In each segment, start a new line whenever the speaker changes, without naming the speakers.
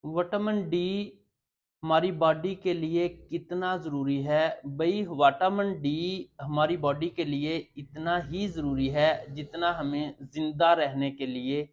Vitamin D हमारी body के लिए कितना ज़रूरी है? भई विटामिन डी हमारी बॉडी के लिए इतना ही ज़रूरी है जितना हमें ज़िंदा रहने के लिए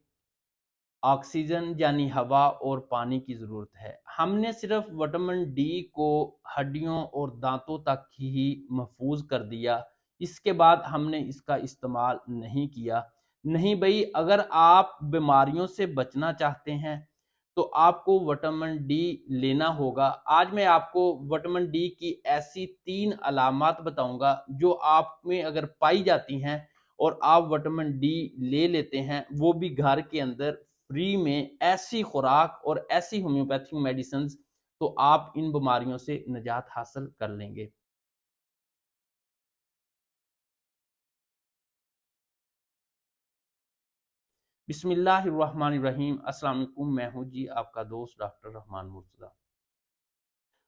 ऑक्सीजन यानी हवा और पानी की ज़रूरत है। हमने सिर्फ़ विटामिन डी को हड्डियों और दाँतों तक ही महफ़ूज़ कर दिया, इसके बाद हमने इसका इस्तेमाल नहीं किया। नहीं भई, अगर आप बीमारियों से बचना चाहते हैं, तो आपको विटामिन डी लेना होगा। आज मैं आपको विटामिन डी की ऐसी 3 अलामात बताऊँगा, जो आप में अगर पाई जाती हैं और आप विटामिन डी ले लेते हैं, वो भी घर के अंदर फ्री में, ऐसी खुराक और ऐसी होम्योपैथिक मेडिसिन्स, तो आप इन बीमारियों से निजात हासिल कर लेंगे। बिस्मिल्लाहिर्रहमानिर्रहीम। अस्सलाम वालेकुम। मैं हूँ जी आपका दोस्त डॉक्टर रहमान मुर्तज़ा।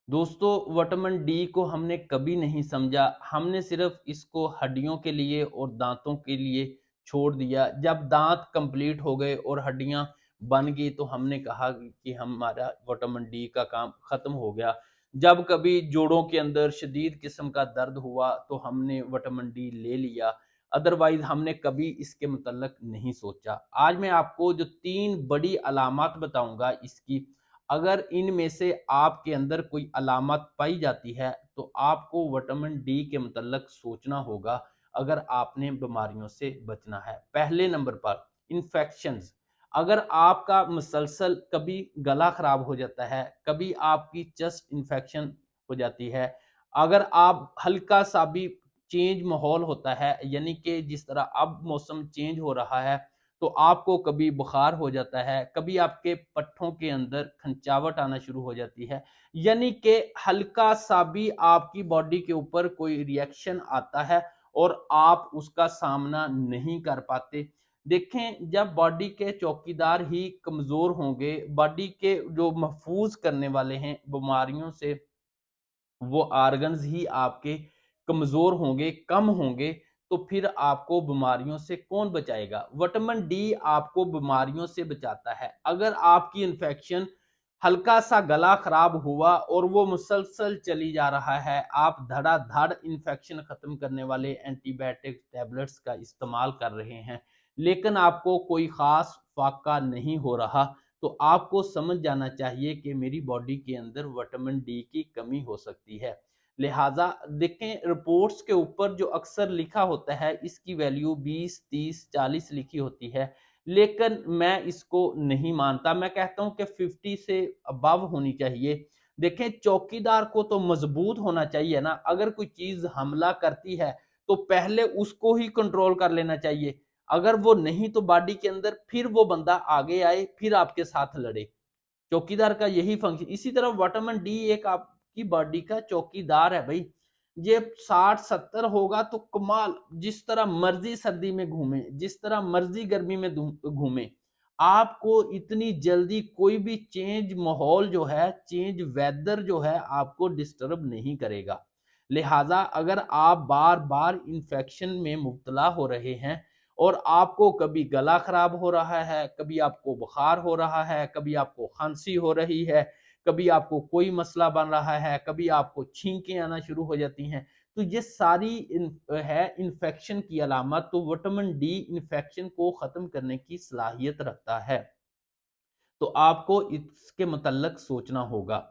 दोस्तों, विटामिन डी को हमने कभी नहीं समझा, हमने सिर्फ इसको हड्डियों के लिए और दांतों के लिए छोड़ दिया। जब दांत कंप्लीट हो गए और हड्डियां बन गई तो हमने कहा कि हमारा विटामिन डी का काम खत्म हो गया। जब कभी जोड़ों के अंदर शदीद किस्म का दर्द हुआ तो हमने विटामिन डी ले लिया, अदरवाइज हमने कभी इसके मुतल्लक नहीं सोचा। आज मैं आपको जो 3 बड़ी अलामत बताऊंगा इसकी, अगर इनमें से आपके अंदर कोई अलामत पाई जाती है तो आपको विटामिन डी के मुतल्लक सोचना होगा, अगर आपने बीमारियों से बचना है। पहले नंबर पर इन्फेक्शंस। अगर आपका मुसलसल कभी गला खराब हो जाता है, कभी आपकी चेस्ट इन्फेक्शन हो जाती है, अगर आप हल्का सा भी चेंज माहौल होता है, यानी कि जिस तरह अब मौसम चेंज हो रहा है, तो आपको कभी बुखार हो जाता है, कभी आपके पट्ठों के अंदर खंचावट आना शुरू हो जाती है, यानी कि हल्का सा भी आपकी बॉडी के ऊपर कोई रिएक्शन आता है और आप उसका सामना नहीं कर पाते। देखें, जब बॉडी के चौकीदार ही कमज़ोर होंगे, बॉडी के जो महफूज करने वाले हैं बीमारियों से, वो ऑर्गन्स ही आपके कमज़ोर होंगे, कम होंगे, तो फिर आपको बीमारियों से कौन बचाएगा? विटामिन डी आपको बीमारियों से बचाता है। अगर आपकी इन्फेक्शन, हल्का-सा गला खराब हुआ और वो मुसलसल चली जा रहा है, आप धड़ाधड़ इन्फेक्शन खत्म करने वाले एंटीबायोटिक टैबलेट्स का इस्तेमाल कर रहे हैं, लेकिन आपको कोई ख़ास फ़ाक़ा नहीं हो रहा, तो आपको समझ जाना चाहिए कि मेरी बॉडी के अंदर विटामिन डी की कमी हो सकती है। लिहाजा देखें, रिपोर्ट्स के ऊपर जो अक्सर लिखा होता है इसकी वैल्यू 20, 30, 40 लिखी होती है, लेकिन मैं इसको नहीं मानता। मैं कहता हूं कि 50 से अबव होनी चाहिए। देखें, चौकीदार को तो मजबूत होना चाहिए ना। अगर कोई चीज हमला करती है तो पहले उसको ही कंट्रोल कर लेना चाहिए। अगर वो नहीं तो बॉडी के अंदर फिर वो बंदा आगे आए, फिर आपके साथ लड़े। चौकीदार का यही फंक्शन। इसी तरह विटामिन डी एक आपकी बॉडी का चौकीदार है भाई। ये 60-70 होगा तो कमाल, जिस तरह मर्जी सर्दी में घूमे, जिस तरह मर्जी गर्मी में घूमे, आपको इतनी जल्दी कोई भी चेंज माहौल जो है, चेंज वेदर जो है, आपको डिस्टर्ब नहीं करेगा। लिहाजा अगर आप बार बार इंफेक्शन में मुब्तला हो रहे हैं और आपको कभी गला खराब हो रहा है, कभी आपको बुखार हो रहा है, कभी आपको खांसी हो रही है, कभी आपको कोई मसला बन रहा है, कभी आपको छींकें आना शुरू हो जाती हैं, तो ये सारी है इन्फेक्शन की अलामत। तो विटामिन डी इन्फेक्शन को ख़त्म करने की सलाहियत रखता है, तो आपको इसके मुतल्लक सोचना होगा।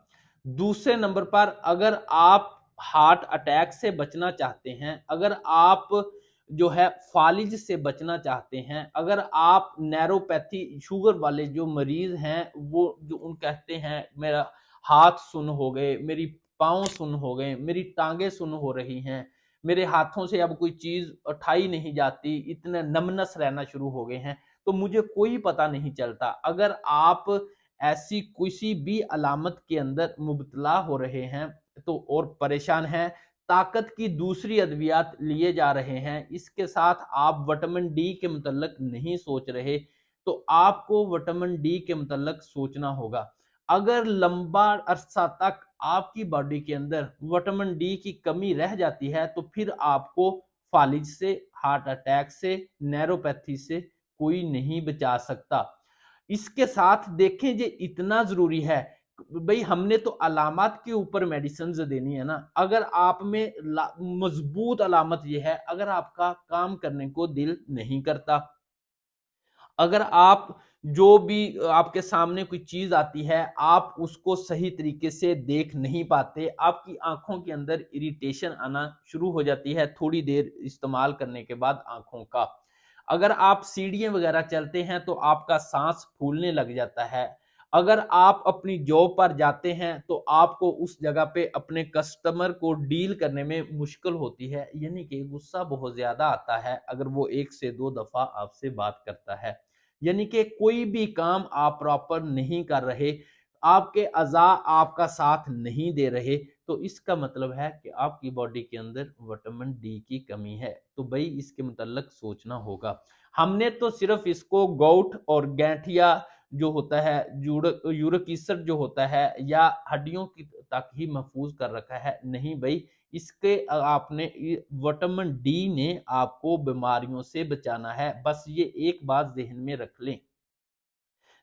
दूसरे नंबर पर, अगर आप हार्ट अटैक से बचना चाहते हैं, अगर आप जो है फालिज से बचना चाहते हैं, अगर आप नैरोपैथी शुगर वाले जो मरीज हैं, वो जो उन कहते हैं मेरा हाथ सुन्न हो गए, मेरी पाँव सुन्न हो गए, मेरी टांगें सुन्न हो रही हैं, मेरे हाथों से अब कोई चीज उठाई नहीं जाती, इतने नमनस रहना शुरू हो गए हैं, तो मुझे कोई पता नहीं चलता। अगर आप ऐसी किसी भी अलामत के अंदर मुब्तला हो रहे हैं तो और परेशान हैं, ताकत की दूसरी अद्वियात लिए जा रहे हैं, इसके साथ आप विटामिन डी के मुतल्लक नहीं सोच रहे, तो आपको विटामिन डी के मुतल्लक सोचना होगा। अगर लंबा अरसा तक आपकी बॉडी के अंदर विटामिन डी की कमी रह जाती है, तो फिर आपको फालिज से, हार्ट अटैक से, नैरोपैथी से कोई नहीं बचा सकता। इसके साथ देखें ये इतना ज़रूरी है, भई हमने तो अलामत के ऊपर मेडिसिन्स देनी है ना। अगर आप में मज़बूत अलामत ये है, अगर आपका काम करने को दिल नहीं करता, अगर आप जो भी आपके सामने कोई चीज़ आती है, आप उसको सही तरीके से देख नहीं पाते, आपकी आँखों के अंदर इरिटेशन आना शुरू हो जाती है थोड़ी देर इस्तेमाल करने के बाद आँखों का। अगर आप सीढ़ियाँ वगैरह चलते हैं तो आपका साँस फूलने लग जाता है। अगर आप अपनी जॉब पर जाते हैं तो आपको उस जगह पे अपने कस्टमर को डील करने में मुश्किल होती है, यानी कि गुस्सा बहुत ज़्यादा आता है अगर वो 1 से 2 दफ़ा आपसे बात करता है। यानी कि कोई भी काम आप प्रॉपर नहीं कर रहे, आपके अज़ा आपका साथ नहीं दे रहे, तो इसका मतलब है कि आपकी बॉडी के अंदर विटामिन डी की कमी है। तो भई इसके मुतल्लक सोचना होगा। हमने तो सिर्फ़ इसको गोउट और गठिया जो होता है, यूरिक एसिड जो होता है या हड्डियों की तक ही महफूज़ कर रखा है। नहीं भई, इसके आपने विटामिन डी ने आपको बीमारियों से बचाना है। बस ये एक बात ज़हन में रख लें।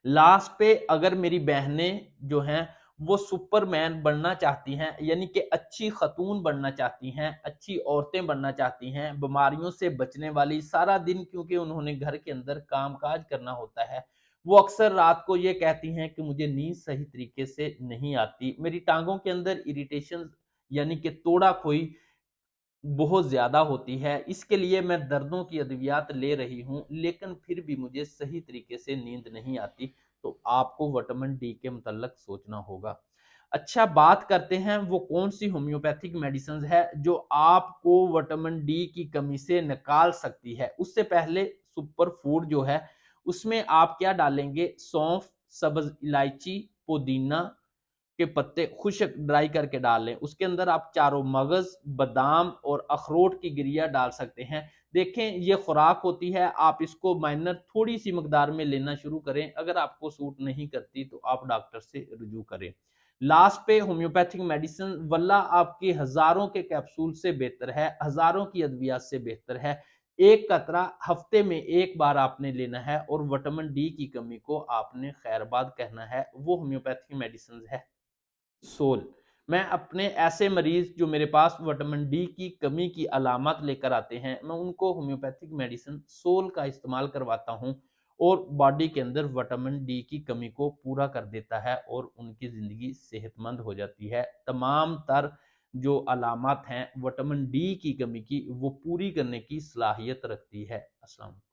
लास्ट पे अगर मेरी बहनें जो हैं वो सुपरमैन बनना चाहती हैं, यानी कि अच्छी खतून बनना चाहती हैं, अच्छी औरतें बनना चाहती हैं, बीमारियों से बचने वाली, सारा दिन क्योंकि उन्होंने घर के अंदर काम-काज करना होता है, वो अक्सर रात को ये कहती हैं कि मुझे नींद सही तरीके से नहीं आती, मेरी टाँगों के अंदर इरिटेशन यानी कि तोड़ा-खोई बहुत ज़्यादा होती है, इसके लिए मैं दर्दों की अद्वियात ले रही हूँ, लेकिन फिर भी मुझे सही तरीके से नींद नहीं आती, तो आपको विटामिन डी के मुतल्लक सोचना होगा। अच्छा, बात करते हैं वो कौन-सी होम्योपैथिक मेडिसिन्स है जो आपको विटामिन डी की कमी से निकाल सकती है। उससे पहले सुपर फूड जो है, उसमें आप क्या डालेंगे, सौंफ, सब्ज़ इलायची, पुदीना के पत्ते खुश्क ड्राई करके डाल लें। उसके अंदर आप चारों मगज़, बादाम और अखरोट की गिरिया डाल सकते हैं। देखें ये खुराक होती है, आप इसको माइनर थोड़ी-सी मकदार में लेना शुरू करें। अगर आपको सूट नहीं करती तो आप डॉक्टर से रुजू करें। लास्ट पे होम्योपैथिक मेडिसिन वल्ला आपके हज़ारों के कैप्सूल से बेहतर है, हज़ारों की अद्वियात से बेहतर है। एक कतरा हफ्ते में 1 बार आपने लेना है और विटामिन डी की कमी को आपने खैरबाद कहना है। वो होम्योपैथिक मेडिसिन्स है सोल। मैं अपने ऐसे मरीज जो मेरे पास विटामिन डी की कमी की अलामत लेकर आते हैं, मैं उनको होम्योपैथिक मेडिसिन सोल का इस्तेमाल करवाता हूँ और बॉडी के अंदर विटामिन डी की कमी को पूरा कर देता है और उनकी ज़िंदगी सेहतमंद हो जाती है। तमाम तर जो अलामत हैं विटामिन डी की कमी की, वो पूरी करने की सलाहियत रखती है। अस्सलाम वालेकुम।